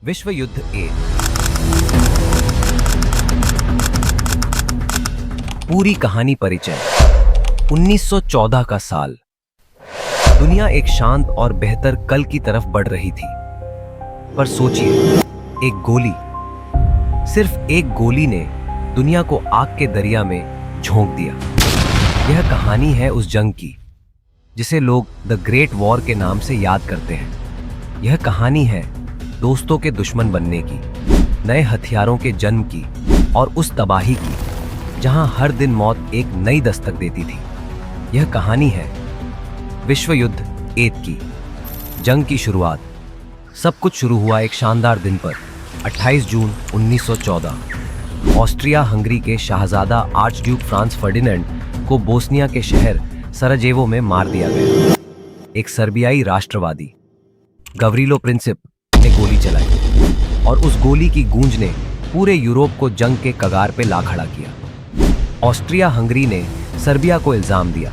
विश्व युद्ध एक। पूरी कहानी परिचय। 1914 का साल। दुनिया एक शांत और बेहतर कल की तरफ बढ़ रही थी। पर सोचिए, एक गोली, सिर्फ एक गोली ने दुनिया को आग के दरिया में झोंक दिया। यह कहानी है उस जंग की जिसे लोग द ग्रेट वॉर के नाम से याद करते हैं। यह कहानी है दोस्तों के दुश्मन बनने की, नए हथियारों के जन्म की और उस तबाही की जहां हर दिन मौत एक नई दस्तक देती थी। यह कहानी है विश्व युद्ध एक की। जंग की शुरुआत। सब कुछ शुरू हुआ एक शानदार दिन पर, 28 जून 1914। ऑस्ट्रिया हंगरी के शाहजादा आर्चड्यूक फ्रांस फर्डिनेंड को बोस्निया के शहर सराजेवो में मार दिया गया। एक सर्बियाई राष्ट्रवादी गवरीलो प्रिंसिप ने गोली चलाई और उस गोली की गूंज ने पूरे यूरोप को जंग के कगार पे ला खड़ा किया। ऑस्ट्रिया हंगरी ने सर्बिया को इल्जाम दिया,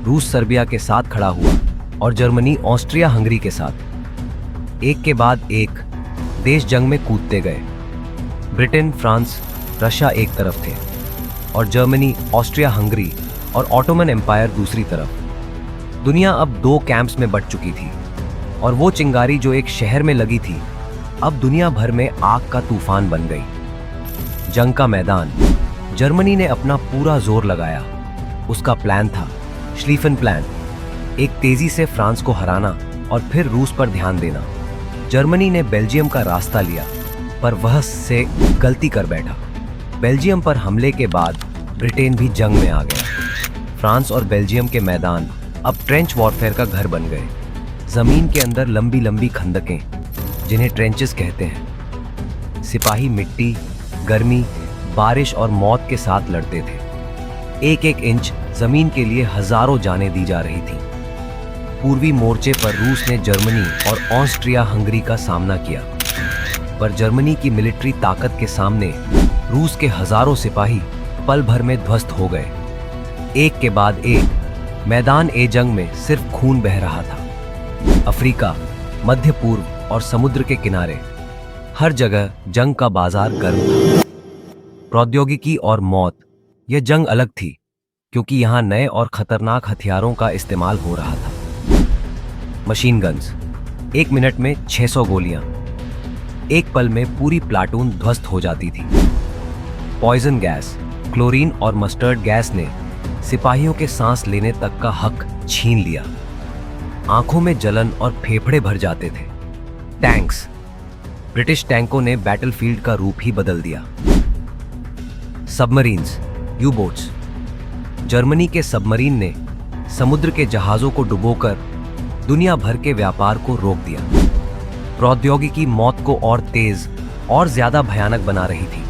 रूस सर्बिया के साथ खड़ा हुआ और जर्मनी ऑस्ट्रिया हंगरी के साथ। एक के बाद एक देश जंग में कूदते गए। ब्रिटेन, फ्रांस, रशिया एक तरफ थे और जर्मनी, ऑस्ट्रिया हंगरी और ऑटोमन एम्पायर दूसरी तरफ। दुनिया अब दो कैंप्स में बंट चुकी थी और वो चिंगारी जो एक शहर में लगी थी अब दुनिया भर में आग का तूफान बन गई। जंग का मैदान। जर्मनी ने अपना पूरा जोर लगाया। उसका प्लान था श्लीफन प्लान, एक तेजी से फ्रांस को हराना और फिर रूस पर ध्यान देना। जर्मनी ने बेल्जियम का रास्ता लिया पर वह से गलती कर बैठा। बेल्जियम पर हमले के बाद ब्रिटेन भी जंग में आ गया। फ्रांस और बेल्जियम के मैदान अब ट्रेंच वॉरफेयर का घर बन गए। जमीन के अंदर लंबी लंबी खंदकें, जिन्हें ट्रेंचेस कहते हैं। सिपाही मिट्टी, गर्मी, बारिश और मौत के साथ लड़ते थे। एक एक इंच जमीन के लिए हजारों जानें दी जा रही थी। पूर्वी मोर्चे पर रूस ने जर्मनी और ऑस्ट्रिया हंगरी का सामना किया, पर जर्मनी की मिलिट्री ताकत के सामने रूस के हजारों सिपाही पल भर में ध्वस्त हो गए। एक के बाद एक मैदान ए जंग में सिर्फ खून बह रहा था। अफ्रीका, मध्य पूर्व और समुद्र के किनारे हर जगह जंग का बाजार गर्म था। प्रौद्योगिकी और मौत। यह जंग अलग थी क्योंकि यहां नए और खतरनाक हथियारों का इस्तेमाल हो रहा था। मशीन गन्स, 1 मिनट में 600 गोलियां। एक पल में पूरी प्लाटून ध्वस्त हो जाती थी। पॉइजन गैस, क्लोरीन और मस्टर्ड गैस ने सिपाहियों के सांस लेने तक का हक छीन लिया। आंखों में जलन और फेफड़े भर जाते थे। टैंक्स। ब्रिटिश टैंकों ने बैटलफील्ड का रूप ही बदल दिया। Submarines, you-boats. जर्मनी के सबमरीन ने समुद्र के जहाजों को डुबोकर दुनिया भर के व्यापार को रोक दिया। प्रौद्योगिकी मौत को और तेज और ज्यादा भयानक बना रही थी।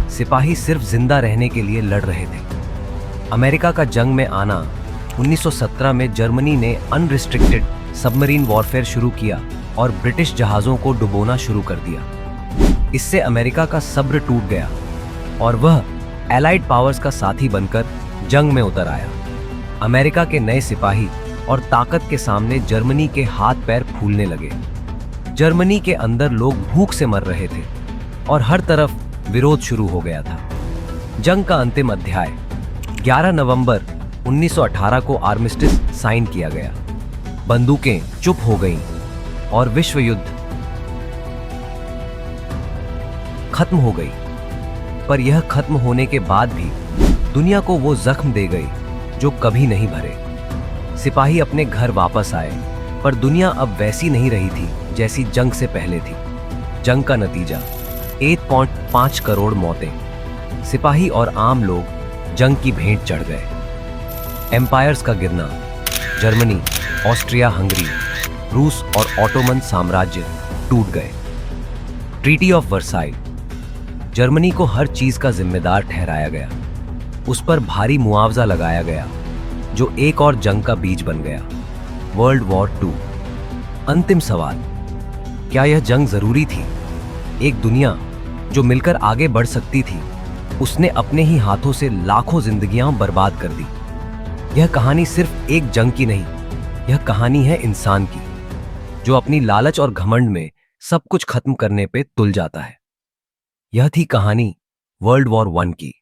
सिपाही सिर्फ जिंदा रहने के लिए लड़ रहे थे। अमेरिका का जंग में आना। 1917 में जर्मनी ने अनरिस्ट्रिक्टेड सबमरीन वॉरफेयर शुरू किया और ब्रिटिश जहाजों को डुबोना शुरू कर दिया। इससे अमेरिका का सब्र टूट गया और वह एलाइड पावर्स का साथी बनकर जंग में उतर आया। अमेरिका के नए सिपाही और ताकत के सामने जर्मनी के हाथ पैर फूलने लगे। जर्मनी के अंदर लोग भूख से मर रहे थे और हर तरफ विरोध शुरू हो गया था। जंग का अंतिम अध्याय। 11 नवंबर 1918 को आर्मिस्टिस साइन किया गया। बंदूकें चुप हो गईं और विश्व युद्ध खत्म हो गई। पर यह खत्म होने के बाद भी दुनिया को वो जख्म दे गई जो कभी नहीं भरे। सिपाही अपने घर वापस आए, पर दुनिया अब वैसी नहीं रही थी जैसी जंग से पहले थी। जंग का नतीजा 1.5 करोड़ मौतें। सिपाही और आम लोग जंग की भेंट चढ़ गए। एम्पायर्स का गिरना। जर्मनी, ऑस्ट्रिया हंगरी, रूस और ऑटोमन साम्राज्य टूट गए। Treaty of Versailles. जर्मनी को हर चीज का जिम्मेदार ठहराया गया। उस पर भारी मुआवजा लगाया गया जो एक और जंग का बीज बन गया, वर्ल्ड वॉर 2। अंतिम सवाल, क्या यह जंग जरूरी थी? एक दुनिया जो मिलकर आगे बढ़ सकती थी, उसने अपने ही हाथों से लाखों जिंदगियां बर्बाद कर दी। यह कहानी सिर्फ एक जंग की नहीं, यह कहानी है इंसान की, जो अपनी लालच और घमंड में सब कुछ खत्म करने पे तुल जाता है। यह थी कहानी वर्ल्ड वॉर वन की।